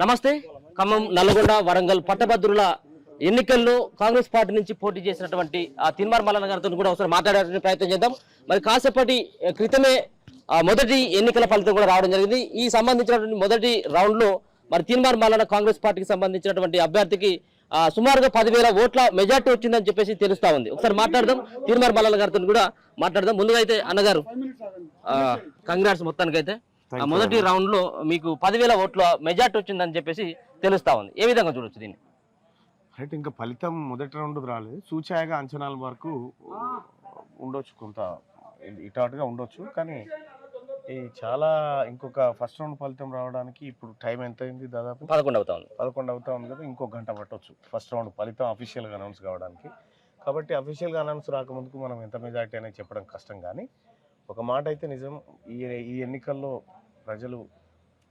నమస్తే. ఖమ్మం, నల్గొండ, వరంగల్ పట్టభద్రుల ఎన్నికల్లో కాంగ్రెస్ పార్టీ నుంచి పోటీ చేసినటువంటి తిన్మార్ మల్లన్న గారితో కూడా ఒకసారి మాట్లాడే ప్రయత్నం చేద్దాం. మరి కాసేపటి క్రితమే మొదటి ఎన్నికల ఫలితం కూడా రావడం జరిగింది. ఈ సంబంధించినటువంటి మొదటి రౌండ్ లో మరి తిన్మార్ మల్లన్న కాంగ్రెస్ పార్టీకి సంబంధించినటువంటి అభ్యర్థికి సుమారుగా 10,000 ఓట్ల మెజార్టీ వచ్చిందని చెప్పేసి తెలుస్తా ఉంది. ఒకసారి మాట్లాడదాం, తిన్మార్ మల్లన్న గారితో కూడా మాట్లాడదాం. ముందుగా అయితే అన్నగారు కంగ్రాట్స్. మొత్తానికైతే మొదటి రౌండ్ లో మీకు 10,000 ఓట్ల మెజార్టీ వచ్చిందని చెప్పేసి తెలుస్తా ఉంది. ఏ విధంగా చూడొచ్చు దీన్ని? రైట్, ఇంకా ఫలితం మొదటి రౌండ్ రాలేదు, సూచాయగా అంచనాల వరకు ఉండొచ్చు, కొంత ఇటాటుగా ఉండొచ్చు. కానీ ఈ చాలా ఇంకొక ఫస్ట్ రౌండ్ ఫలితం రావడానికి ఇప్పుడు టైం ఎంత అయింది? దాదాపు 11 అవుతా ఉంది. 11 అవుతా ఉంది కదా, ఇంకో గంట పట్టవచ్చు ఫస్ట్ రౌండ్ ఫలితం అఫీషియల్గా అనౌన్స్ కావడానికి. కాబట్టి అఫీషియల్గా అనౌన్స్ రాకముందుకు మనం ఎంత మెజార్టీ అనేది చెప్పడం కష్టం. కానీ ఒక మాట అయితే నిజం, ఈ ఎన్నికల్లో ప్రజలు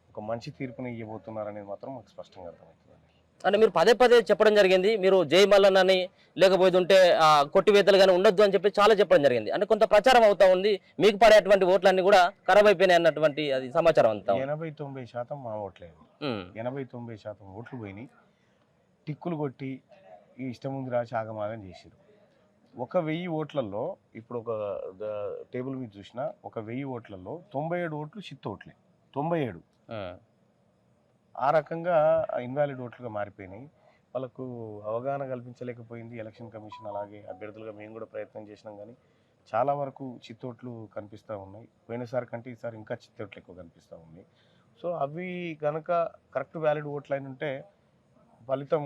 ఒక మంచి తీర్పుని ఇవ్వబోతున్నారనేది మాత్రం మాకు స్పష్టంగా అర్థమవుతుంది. అంటే మీరు పదే పదే చెప్పడం జరిగింది, మీరు జై మల్లన్న అని లేకపోతే ఉంటే కొట్టివేతలు కానీ ఉండొద్దు అని చెప్పి చాలా చెప్పడం జరిగింది. అంటే కొంత ప్రచారం అవుతా ఉంది, మీకు పడేటువంటి ఓట్లన్నీ కూడా ఖరాబ్ అయిపోయినాయి అన్నటువంటి అది సమాచారం అంతా. 80-90% మా ఓట్లేదు, 80-90% ఓట్లు పోయినాయి. టిక్కులు కొట్టి ఈ ఇష్టం ముందు రాసి ఆగమాగం చేసారు. 1,000 ఓట్లలో ఇప్పుడు ఒక టేబుల్ మీద చూసినా 1,000 ఓట్లలో 97 ఓట్లు చిత్త ఓట్లే. 97 ఆ రకంగా ఇన్వాలిడ్ ఓట్లుగా మారిపోయినాయి. వాళ్ళకు అవగాహన కల్పించలేకపోయింది ఎలక్షన్ కమిషన్. అలాగే అభ్యర్థులుగా మేము కూడా ప్రయత్నం చేసినాం, కానీ చాలా వరకు చిత్తోట్లు కనిపిస్తూ ఉన్నాయి. పోయినసారి కంటే ఈసారి ఇంకా చిత్తోట్లు ఎక్కువ కనిపిస్తూ ఉన్నాయి. సో అవి కనుక కరెక్ట్ వ్యాలిడ్ ఓట్లు అయిన ఉంటే ఫలితం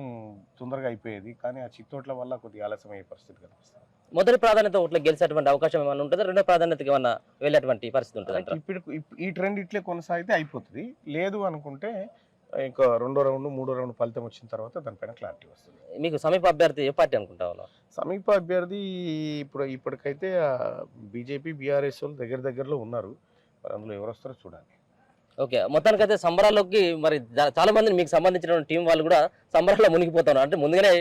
తొందరగా అయిపోయేది. కానీ ఆ చిత్తోట్ల వల్ల కొద్దిగా ఆలస్యం అయ్యే పరిస్థితి కనిపిస్తుంది. మొదటి ప్రాధాన్యత ఓట్లకు గెలిచేటువంటి అవకాశం ఏమైనా ఉంటుందా? రెండో ప్రాధాన్యతకి ఏమన్నా వెళ్ళేటువంటి పరిస్థితి ఉంటుంది? ఇప్పుడు ఈ ట్రెండ్ ఇట్లే కొనసాగితే అయిపోతుంది. లేదు అనుకుంటే ఇంకా రెండో రౌండ్ మూడో రౌండ్ ఫలితం వచ్చిన తర్వాత దానిపైన క్లారిటీ వస్తుంది. మీకు సమీప అభ్యర్థి ఏ పార్టీ అనుకుంటావు? సమీప అభ్యర్థి ఇప్పటికైతే బీజేపీ బీఆర్ఎస్ వాళ్ళు దగ్గరలో ఉన్నారు. మరి అందులో ఎవరు వస్తారో చూడాలి. ఓకే, మొత్తానికైతే సంబరాల్లోకి మరి చాలా మంది మీకు సంబంధించిన టీం వాళ్ళు కూడా సంబరాల్లో మునిగిపోతున్నారు. అంటే ముందుగానే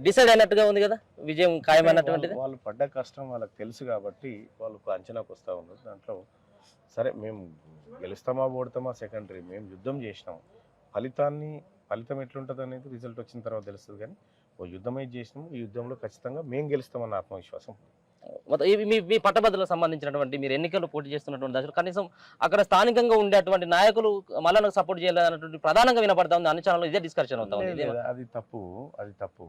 డిసైడ్ అయినట్టుగా ఉంది కదా, విజయం ఖాయమైనటువంటిది. వాళ్ళు పడ్డ కష్టం వాళ్ళకి తెలుసు కాబట్టి వాళ్ళకు అంచనాకు వస్తూ ఉన్నారు. దాంట్లో సరే మేము గెలుస్తామా ఓడతామా సెకండరీ, మేము యుద్ధం చేసినాం. ఫలితం ఎట్లుంటుంది అనేది రిజల్ట్ వచ్చిన తర్వాత తెలుస్తుంది. కానీ ఓ యుద్ధమే చేసినాము, ఈ యుద్ధంలో ఖచ్చితంగా మేము గెలుస్తామన్న ఆత్మవిశ్వాసం. మీ పట్టభద్రులకు సంబంధించినటువంటి మీరు ఎన్నికల్లో పోటీ చేస్తున్నటువంటి దశలో కనీసం అక్కడ స్థానికంగా ఉండేటువంటి నాయకులు మల్లన్నకు సపోర్ట్ చేయాలన్నటువంటి ప్రధానంగా వినపడతా ఉంది. అన్ని ఛానల్లో ఇదే డిస్కషన్ అవుతా ఉంది. అది తప్పు.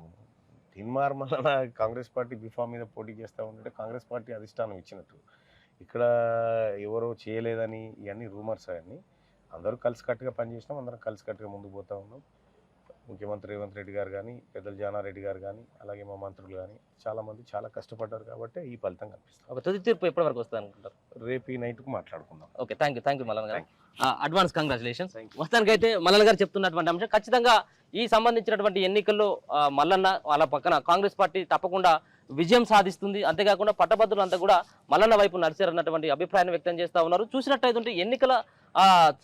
తిన్మార్ మల్లన్న కాంగ్రెస్ పార్టీ బిఫామ్ మీద పోటీ చేస్తూ ఉంటే కాంగ్రెస్ పార్టీ అధిష్టానం ఇచ్చినట్టు. ఇక్కడ ఎవరో చేయలేదని ఇవన్నీ రూమర్స్ అవన్నీ. అందరూ కలిసికట్టుగా పనిచేసినాం, అందరం కలిసికట్టుగా ముందుకు పోతా ఉన్నాం. ముఖ్యమంత్రి రేవంత్ రెడ్డి గారు కానీ, పెద్దలు జానారెడ్డి గారు కానీ, అలాగే మా మంత్రులు కానీ చాలామంది చాలా కష్టపడ్డారు కాబట్టి ఈ ఫలితం కనిపిస్తుంది. ఒక తుది తీర్పు ఎప్పటి వరకు వస్తుంది అనుకుంటారు? రేపు ఈ నైట్కు మాట్లాడుకుందాం. Okay, thank you Mallanna garu. Advance congratulations. మొత్తానికైతే మల్లన్న గారు చెప్తున్నటువంటి అంశం ఖచ్చితంగా ఈ సంబంధించినటువంటి ఎన్నికల్లో మల్లన్న వాళ్ళ పక్కన కాంగ్రెస్ పార్టీ తప్పకుండా విజయం సాధిస్తుంది. అంతేకాకుండా పట్టభద్రులు అంతా కూడా మల్లన్న వైపు నడిచారన్నటువంటి అభిప్రాయాన్ని వ్యక్తం చేస్తూ ఉన్నారు. చూసినట్టయితే ఎన్నికల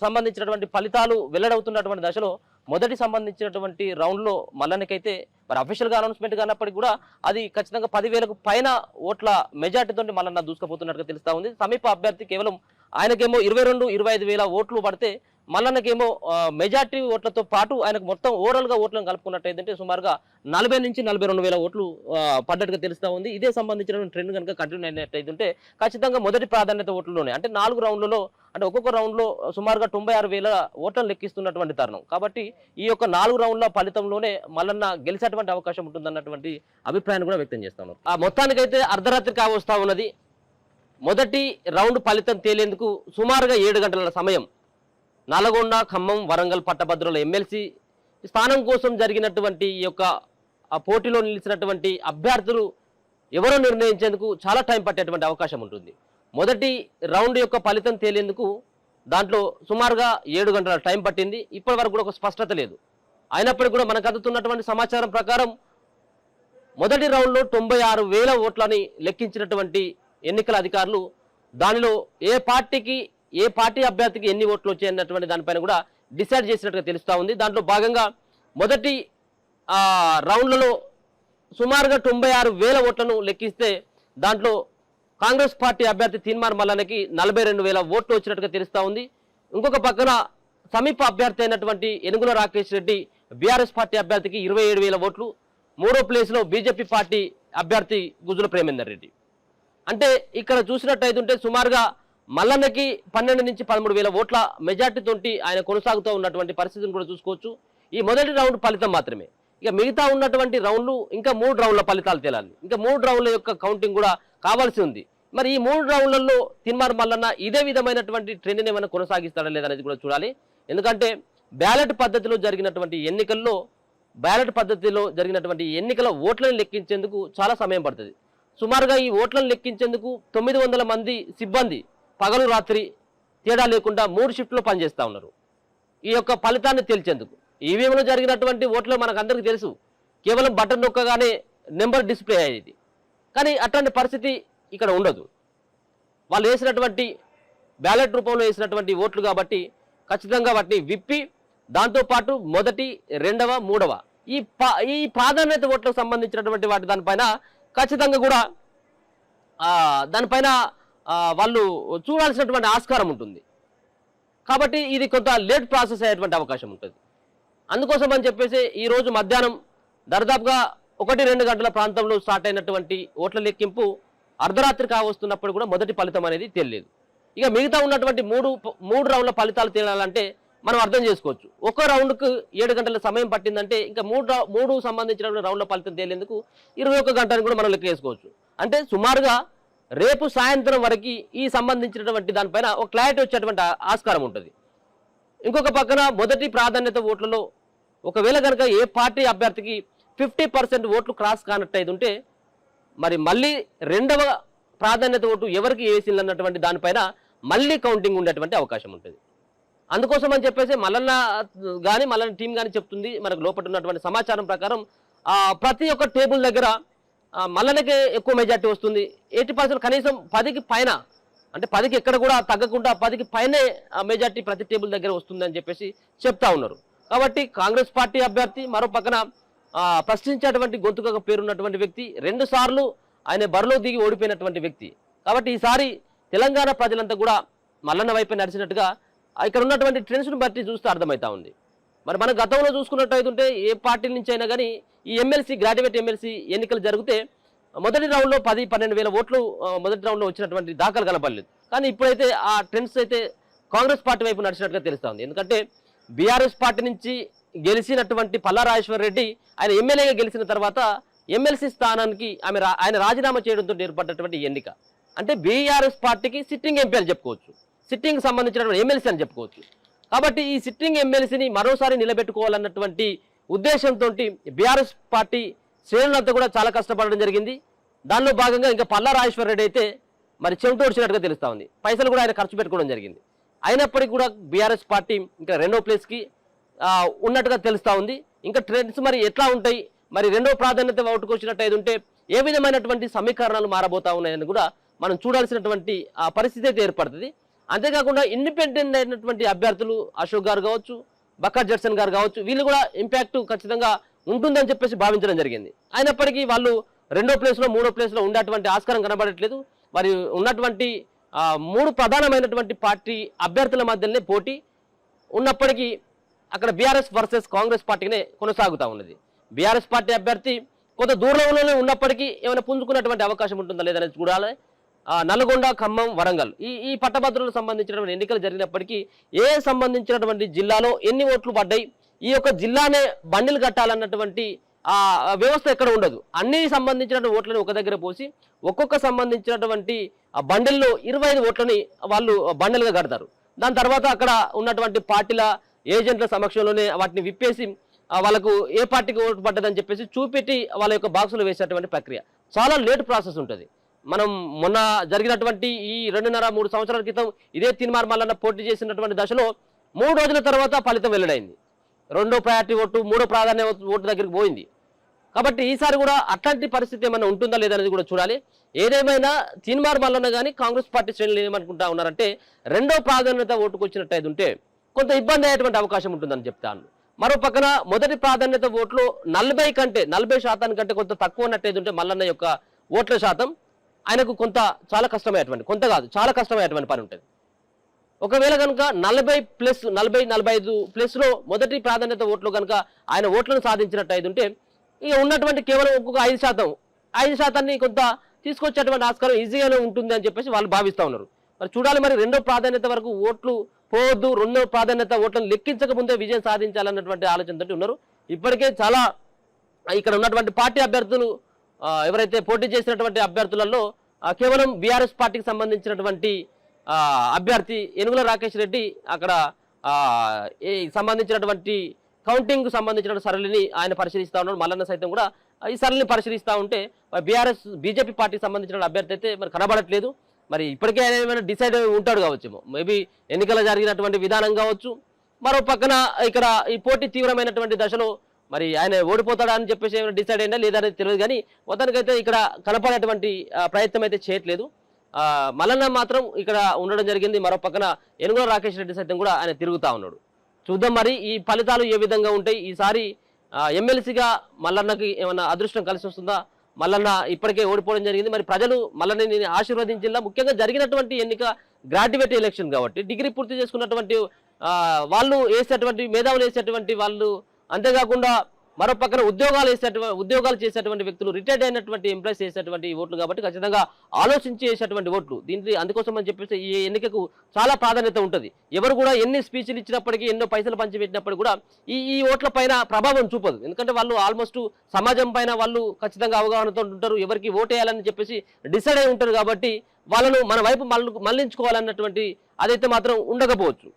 సంబంధించినటువంటి ఫలితాలు వెల్లడవుతున్నటువంటి దశలో మొదటి సంబంధించినటువంటి రౌండ్లో మల్లన్నకైతే మరి అఫీషియల్గా అనౌన్స్మెంట్ కానప్పటికీ కూడా అది ఖచ్చితంగా 10,000కు పైన ఓట్ల మెజార్టీతో మల్లన్న దూసుకుపోతున్నట్టుగా తెలుస్తా ఉంది. సమీప అభ్యర్థి కేవలం ఆయనకేమో 22-25,000 ఓట్లు పడితే మల్లన్నకేమో మెజార్టీ ఓట్లతో పాటు ఆయనకు మొత్తం ఓవరాల్గా ఓట్లను కలుపుకున్నట్టయితే సుమారుగా 40-42,000 ఓట్లు పడ్డట్టుగా తెలుస్తూ ఉంది. ఇదే సంబంధించిన ట్రెండ్ కనుక కంటిన్యూ అయినట్టయితే ఖచ్చితంగా మొదటి ప్రాధాన్యత ఓట్లలోనే అంటే 4 రౌండ్లలో అంటే ఒక్కొక్క రౌండ్లో సుమారుగా 96,000 ఓట్లను లెక్కిస్తున్నటువంటి తరుణం. కాబట్టి ఈ యొక్క 4 రౌండ్ల ఫలితంలోనే మల్లన్న గెలిచేటువంటి అవకాశం ఉంటుందన్నటువంటి అభిప్రాయాన్ని కూడా వ్యక్తం చేస్తా ఉన్నారు. మొత్తానికైతే అర్ధరాత్రి కావస్తా ఉన్నది. మొదటి రౌండ్ ఫలితం తేలేందుకు సుమారుగా 7 గంటల సమయం నల్గొండ, ఖమ్మం, వరంగల్ పట్టభద్రుల ఎమ్మెల్సీ స్థానం కోసం జరిగినటువంటి ఈ యొక్క పోటీలో నిలిచినటువంటి అభ్యర్థులు ఎవరో నిర్ణయించేందుకు చాలా టైం పట్టేటువంటి అవకాశం ఉంటుంది. మొదటి రౌండ్ యొక్క ఫలితం తేలేందుకు దాంట్లో సుమారుగా 7 గంటల టైం పట్టింది. ఇప్పటి వరకు కూడా ఒక స్పష్టత లేదు. అయినప్పటికీ కూడా మనకు అందుతున్నటువంటి సమాచారం ప్రకారం మొదటి రౌండ్లో 96,000 ఓట్లని లెక్కించినటువంటి ఎన్నికల అధికారులు దానిలో ఏ పార్టీ అభ్యర్థికి ఎన్ని ఓట్లు వచ్చాయన్నటువంటి దానిపైన కూడా డిసైడ్ చేసినట్టుగా తెలుస్తూ ఉంది. దాంట్లో భాగంగా మొదటి రౌండ్లలో సుమారుగా 96,000 ఓట్లను లెక్కిస్తే దాంట్లో కాంగ్రెస్ పార్టీ అభ్యర్థి తిన్మార్ మల్లన్నకి 42,000 ఓట్లు వచ్చినట్టుగా తెలుస్తూ ఉంది. ఇంకొక పక్కన సమీప అభ్యర్థి అయినటువంటి ఎనుగుల రాకేష్ రెడ్డి బీఆర్ఎస్ పార్టీ అభ్యర్థికి 27,000 ఓట్లు, 3వ ప్లేస్లో బీజేపీ పార్టీ అభ్యర్థి గుజుల ప్రేమేందర్ రెడ్డి. అంటే ఇక్కడ చూసినట్టయితుంటే సుమారుగా మల్లన్నకి 12 నుంచి 13,000 ఓట్ల మెజార్టీతోటి ఆయన కొనసాగుతూ ఉన్నటువంటి పరిస్థితిని కూడా చూసుకోవచ్చు. ఈ మొదటి రౌండ్ ఫలితం మాత్రమే. ఇక మిగతా ఉన్నటువంటి రౌండ్లు ఇంకా 3 రౌండ్ల ఫలితాలు తేలాలి. ఇంకా 3 రౌండ్ల యొక్క కౌంటింగ్ కూడా కావాల్సి ఉంది. మరి ఈ 3 రౌండ్లలో తిన్మార్ మల్లన్న ఇదే విధమైనటువంటి ట్రెండ్ని ఏమైనా కొనసాగిస్తాడా లేదనేది కూడా చూడాలి. ఎందుకంటే బ్యాలెట్ పద్ధతిలో జరిగినటువంటి ఎన్నికల ఓట్లను లెక్కించేందుకు చాలా సమయం పడుతుంది. సుమారుగా ఈ ఓట్లను లెక్కించేందుకు 900 మంది సిబ్బంది పగలు రాత్రి తేడా లేకుండా 3 షిఫ్ట్లో పనిచేస్తూ ఉన్నారు ఈ యొక్క ఫలితాన్ని తేల్చేందుకు. ఈవీఎంలో జరిగినటువంటి ఓట్లు మనకు అందరికీ తెలుసు, కేవలం బటన్ నొక్కగానే నెంబర్ డిస్ప్లే అయ్యేది. కానీ అట్లాంటి పరిస్థితి ఇక్కడ ఉండదు. వాళ్ళు వేసినటువంటి బ్యాలెట్ రూపంలో వేసినటువంటి ఓట్లు కాబట్టి ఖచ్చితంగా వాటిని విప్పి దాంతోపాటు మొదటి, 2వ, 3వ ఈ ప్రాధాన్యత ఓట్లకు సంబంధించినటువంటి దానిపైన ఖచ్చితంగా కూడా దానిపైన వాళ్ళు చూడాల్సినటువంటి ఆస్కారం ఉంటుంది. కాబట్టి ఇది కొంత లేట్ ప్రాసెస్ అయ్యేటువంటి అవకాశం ఉంటుంది. అందుకోసం అని చెప్పేసి ఈరోజు మధ్యాహ్నం దర్దాపుగా 1-2 గంటల ప్రాంతంలో స్టార్ట్ అయినటువంటి ఓట్ల లెక్కింపు అర్ధరాత్రి కావస్తున్నప్పుడు కూడా మొదటి ఫలితం అనేది తెలియలేదు. ఇక మిగతా ఉన్నటువంటి మూడు రౌండ్ల ఫలితాలు తేలాలంటే మనం అర్థం చేసుకోవచ్చు. ఒక రౌండ్కు 7 గంటల సమయం పట్టిందంటే ఇంకా మూడు సంబంధించిన రౌండ్ల ఫలితం తేలేందుకు 21 గంటలను కూడా మనం లెక్క వేసుకోవచ్చు. అంటే సుమారుగా రేపు సాయంత్రం వరకు ఈ సంబంధించినటువంటి దానిపైన ఒక క్లారిటీ వచ్చేటువంటి ఆస్కారం ఉంటుంది. ఇంకొక పక్కన మొదటి ప్రాధాన్యత ఓట్లలో ఒకవేళ కనుక ఏ పార్టీ అభ్యర్థికి 50% ఓట్లు క్రాస్ కానట్టయితే ఉంటే మరి మళ్ళీ 2వ ప్రాధాన్యత ఓటు ఎవరికి వేసిందన్నటువంటి దానిపైన మళ్ళీ కౌంటింగ్ ఉండేటువంటి అవకాశం ఉంటుంది. అందుకోసం అని చెప్పేసి మల్లన్న టీం కానీ చెప్తుంది, మనకు లోపల ఉన్నటువంటి సమాచారం ప్రకారం ప్రతి ఒక్క టేబుల్ దగ్గర మల్లన్నకే ఎక్కువ మెజార్టీ వస్తుంది. 80% కనీసం 10కి పైన, అంటే 10కి ఎక్కడ కూడా తగ్గకుండా 10కి పైనే మెజార్టీ ప్రతి టేబుల్ దగ్గర వస్తుందని చెప్పేసి చెప్తా ఉన్నారు. కాబట్టి కాంగ్రెస్ పార్టీ అభ్యర్థి మరో పక్కన ప్రశ్నించేటువంటి గొంతుకగా పేరున్నటువంటి వ్యక్తి, 2 సార్లు ఆయన బరిలో దిగి ఓడిపోయినటువంటి వ్యక్తి. కాబట్టి ఈసారి తెలంగాణ ప్రజలంతా కూడా మల్లన్న వైపే నడిచినట్టుగా ఇక్కడ ఉన్నటువంటి ట్రెండ్స్ను బట్టి చూస్తే అర్థమవుతా ఉంది. మరి మన గతంలో చూసుకున్నట్టయితే ఏ పార్టీ నుంచి అయినా కానీ ఈ గ్రాడ్యుయేట్ ఎమ్మెల్సీ ఎన్నికలు జరిగితే మొదటి రౌండ్లో 10-12 వేల ఓట్లు మొదటి రౌండ్లో వచ్చినటువంటి దాఖలు కనపడలేదు. కానీ ఇప్పుడైతే ఆ ట్రెండ్స్ అయితే కాంగ్రెస్ పార్టీ వైపు నడిచినట్టుగా తెలుస్తూ ఉంది. ఎందుకంటే బీఆర్ఎస్ పార్టీ నుంచి గెలిచినటువంటి పల్లా రాజేశ్వర్ రెడ్డి ఆయన ఎమ్మెల్యేగా గెలిచిన తర్వాత ఎమ్మెల్సీ స్థానానికి ఆయన రాజీనామా చేయడంతో ఏర్పడినటువంటి ఎన్నిక. అంటే బీఆర్ఎస్ పార్టీకి సిట్టింగ్ ఎంపీ అని చెప్పుకోవచ్చు, సిట్టింగ్ సంబంధించినటువంటి ఎమ్మెల్సీ అని చెప్పుకోవచ్చు. కాబట్టి ఈ సిట్టింగ్ ఎమ్మెల్సీని మరోసారి నిలబెట్టుకోవాలన్నటువంటి ఉద్దేశంతో బీఆర్ఎస్ పార్టీ శ్రేణులంతా కూడా చాలా కష్టపడడం జరిగింది. దానిలో భాగంగా ఇంకా పల్లా రాజేశ్వర్ రెడ్డి అయితే మరి చెవిటోడ్చినట్టుగా తెలుస్తూ ఉంది. పైసలు కూడా ఆయన ఖర్చు పెట్టుకోవడం జరిగింది. అయినప్పటికీ కూడా బీఆర్ఎస్ పార్టీ ఇంకా 2వ ప్లేస్కి ఉన్నట్టుగా తెలుస్తూ ఉంది. ఇంకా ట్రెండ్స్ మరి ఎట్లా ఉంటాయి, మరి 2వ ప్రాధాన్యత ఓటుకు వచ్చినట్టయితే ఉంటే ఏ విధమైనటువంటి సమీకరణాలు మారబోతా ఉన్నాయని కూడా మనం చూడాల్సినటువంటి పరిస్థితి అయితే ఏర్పడుతుంది. అంతేకాకుండా ఇండిపెండెంట్ అయినటువంటి అభ్యర్థులు అశోక్ గారు కావచ్చు, బక్కా జడ్సన్ గారు కావచ్చు, వీళ్ళు కూడా ఇంపాక్ట్ ఖచ్చితంగా ఉంటుందని చెప్పేసి భావించడం జరిగింది. అయినప్పటికీ వాళ్ళు 2వ ప్లేస్లో 3వ ప్లేస్లో ఉండేటువంటి ఆస్కారం కనబడట్లేదు. మరి ఉన్నటువంటి 3 ప్రధానమైనటువంటి పార్టీ అభ్యర్థుల మధ్యనే పోటీ ఉన్నప్పటికీ అక్కడ బీఆర్ఎస్ వర్సెస్ కాంగ్రెస్ పార్టీనే కొనసాగుతూ ఉన్నది. బీఆర్ఎస్ పార్టీ అభ్యర్థి కొంత దూరంలోనే ఉన్నప్పటికీ ఏమైనా పుంజుకున్నటువంటి అవకాశం ఉంటుందా లేదనేది చూడాలి. నల్గొండ, ఖమ్మం, వరంగల్ ఈ పట్టభద్రులకు సంబంధించినటువంటి ఎన్నికలు జరిగినప్పటికీ సంబంధించినటువంటి జిల్లాలో ఎన్ని ఓట్లు పడ్డాయి, ఈ యొక్క జిల్లానే బండిలు కట్టాలన్నటువంటి వ్యవస్థ ఎక్కడ ఉండదు. అన్ని సంబంధించినటువంటి ఓట్లని ఒక దగ్గర పోసి ఒక్కొక్క సంబంధించినటువంటి బండిల్లో 25 ఓట్లని వాళ్ళు బండిలుగా కడతారు. దాని తర్వాత అక్కడ ఉన్నటువంటి పార్టీల ఏజెంట్ల సమక్షంలోనే వాటిని విప్పేసి వాళ్ళకు ఏ పార్టీకి ఓటు పడ్డదని చెప్పేసి చూపెట్టి వాళ్ళ యొక్క బాక్సులు వేసేటువంటి ప్రక్రియ చాలా లేట్ ప్రాసెస్ ఉంటుంది. మనం మొన్న జరిగినటువంటి ఈ 2.5-3 సంవత్సరాల క్రితం ఇదే తిన్మార్ మల్లన్న పోటీ చేసినటువంటి దశలో 3 రోజుల తర్వాత ఫలితం వెల్లడైంది. 2వ ప్రయారిటీ ఓటు 3వ ప్రాధాన్యత ఓటు దగ్గరికి పోయింది. కాబట్టి ఈసారి కూడా అట్లాంటి పరిస్థితి ఏమైనా ఉంటుందా లేదనేది కూడా చూడాలి. ఏదేమైనా తిన్మార్ మల్లన్న కానీ కాంగ్రెస్ పార్టీ శ్రేణులు ఏమనుకుంటా ఉన్నారంటే 2వ ప్రాధాన్యత ఓటుకు వచ్చినట్టయితే ఉంటే కొంత ఇబ్బంది అయ్యేటువంటి అవకాశం ఉంటుందని చెప్తాను. మరో పక్కన మొదటి ప్రాధాన్యత ఓట్లు 40% కంటే కొంత తక్కువ ఉన్నట్టయితే ఉంటే మల్లన్న యొక్క ఓట్ల శాతం ఆయనకు చాలా కష్టమయ్యేటువంటి పని ఉంటుంది. ఒకవేళ కనుక 40+45+లో మొదటి ప్రాధాన్యత ఓట్లు కనుక ఆయన ఓట్లను సాధించినట్టు అయితే ఉంటే ఇక ఉన్నటువంటి కేవలం ఒక్కొక్క 5% కొంత తీసుకొచ్చేటువంటి ఆస్కారం ఈజీగానే ఉంటుంది అని చెప్పేసి వాళ్ళు భావిస్తూ ఉన్నారు. మరి చూడాలి, మరి రెండో ప్రాధాన్యత వరకు ఓట్లు పోవద్దు, రెండో ప్రాధాన్యత ఓట్లను లెక్కించక ముందే విజయం సాధించాలన్నటువంటి ఆలోచనతో ఉన్నారు. ఇప్పటికే చాలా ఇక్కడ ఉన్నటువంటి పార్టీ అభ్యర్థులు ఎవరైతే పోటీ చేసినటువంటి అభ్యర్థులలో కేవలం బీఆర్ఎస్ పార్టీకి సంబంధించినటువంటి అభ్యర్థి యనుమల రాకేష్ రెడ్డి అక్కడ సంబంధించినటువంటి కౌంటింగ్ సంబంధించిన సరళిని ఆయన పరిశీలిస్తూ ఉన్నాడు. మల్లన్న సైతం కూడా ఈ సరళిని పరిశీలిస్తూ ఉంటే బీజేపీ పార్టీకి సంబంధించిన అభ్యర్థి అయితే మరి కనబడట్లేదు. మరి ఇప్పటికే ఆయన ఏమైనా డిసైడ్ ఉంటాడు కావచ్చేమో, మేబీ ఎన్నికల జరిగినటువంటి విధానం కావచ్చు. మరో పక్కన ఇక్కడ ఈ పోటీ తీవ్రమైనటువంటి దశలో మరి ఆయన ఓడిపోతాడా అని చెప్పేసి ఏమైనా డిసైడ్ అయినా లేదా అనేది తెలియదు. కానీ మొత్తానికైతే ఇక్కడ కనపడేటువంటి ప్రయత్నం అయితే చేయట్లేదు. మల్లన్న మాత్రం ఇక్కడ ఉండడం జరిగింది. మరో పక్కన యనుమల రాకేష్ రెడ్డి సైతం కూడా ఆయన తిరుగుతూ ఉన్నాడు. చూద్దాం మరి ఈ ఫలితాలు ఏ విధంగా ఉంటాయి. ఈసారి ఎమ్మెల్సీగా మల్లన్నకి ఏమన్నా అదృష్టం కలిసి వస్తుందా? మల్లన్న ఇప్పటికే ఓడిపోవడం జరిగింది. మరి ప్రజలు మల్లన్నని ఆశీర్వదించిందా? ముఖ్యంగా జరిగినటువంటి ఎన్నిక గ్రాడ్యుయేట్ ఎలక్షన్ కాబట్టి డిగ్రీ పూర్తి చేసుకున్నటువంటి వాళ్ళు వేసేటువంటి మేధావులు వేసేటువంటి వాళ్ళు, అంతేకాకుండా మరో పక్కన ఉద్యోగాలు చేసేటువంటి వ్యక్తులు, రిటైర్డ్ అయినటువంటి ఎంప్లాయీస్ చేసేటువంటి ఓట్లు కాబట్టి ఖచ్చితంగా ఆలోచించి వేసేటువంటి ఓట్లు. దీనికి అందుకోసం అని చెప్పేసి ఈ ఎన్నికకు చాలా ప్రాధాన్యత ఉంటుంది. ఎవరు కూడా ఎన్ని స్పీచ్లు ఇచ్చినప్పటికీ, ఎన్నో పైసలు పంచిపెట్టినప్పటికీ కూడా ఈ ఓట్ల పైన ప్రభావం చూపదు. ఎందుకంటే వాళ్ళు ఆల్మోస్ట్ సమాజం పైన వాళ్ళు ఖచ్చితంగా అవగాహనతో ఉంటారు. ఎవరికి ఓటేయాలని చెప్పేసి డిసైడ్ అయి ఉంటారు. కాబట్టి వాళ్ళను మన వైపు మళ్లించుకోవాలన్నటువంటి అదైతే మాత్రం ఉండకపోవచ్చు.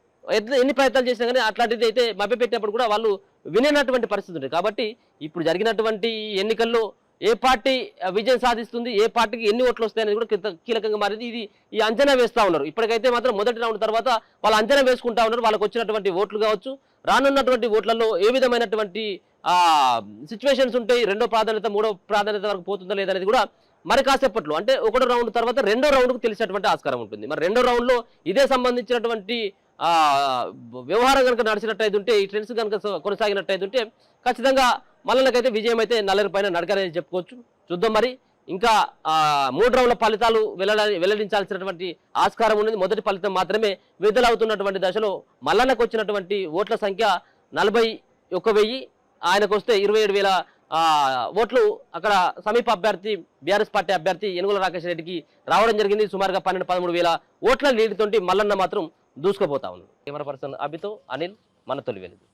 ఎన్ని ప్రయత్నాలు చేసినా కానీ అట్లాంటిది అయితే మభ్యపెట్టినప్పుడు కూడా వాళ్ళు వినేనటువంటి పరిస్థితి ఉంటుంది. కాబట్టి ఇప్పుడు జరిగినటువంటి ఎన్నికల్లో ఏ పార్టీ విజయం సాధిస్తుంది, ఏ పార్టీకి ఎన్ని ఓట్లు వస్తాయనేది కూడా కీలకంగా మారింది. ఈ అంచనా వేస్తూ ఉన్నారు. ఇప్పటికైతే మాత్రం మొదటి రౌండ్ తర్వాత వాళ్ళు అంచనా వేసుకుంటా ఉన్నారు. వాళ్ళకు వచ్చినటువంటి ఓట్లు కావచ్చు, రానున్నటువంటి ఓట్లలో ఏ విధమైనటువంటి సిచ్యువేషన్స్ ఉంటాయి, రెండో ప్రాధాన్యత మూడో ప్రాధాన్యత వరకు పోతుందా లేదనేది కూడా మరి కాసేపట్లో, అంటే ఒకటో రౌండ్ తర్వాత రెండో రౌండ్కు తెలిసేటువంటి ఆస్కారం ఉంటుంది. మరి రెండో రౌండ్లో ఇదే సంబంధించినటువంటి వ్యవహారం కనుక నడిచినట్టయితే ఉంటే, ఈ ట్రెండ్స్ కనుక కొనసాగినట్టయితే ఉంటే ఖచ్చితంగా మల్లన్నకైతే విజయం అయితే నల్లరి పైన నడకనేది చెప్పుకోవచ్చు. చూద్దాం మరి ఇంకా 3 రౌండ్ల ఫలితాలు వెల్లడించాల్సినటువంటి ఆస్కారం ఉన్నది. మొదటి ఫలితం మాత్రమే విడుదలవుతున్నటువంటి దశలో మల్లన్నకు వచ్చినటువంటి ఓట్ల సంఖ్య 41,000, ఆయనకు వస్తే 27,000 ఓట్లు అక్కడ సమీప అభ్యర్థి బీఆర్ఎస్ పార్టీ అభ్యర్థి యనుమల రాకేష్ రెడ్డికి రావడం జరిగింది. సుమారుగా 12-13,000 ఓట్ల లీడ్ తోటి మల్లన్న మాత్రం దూసుకుపోతా ఉన్నాడు. కెమెరా పర్సన్ అభితో అనిల్, మన తొలి వెలుగు.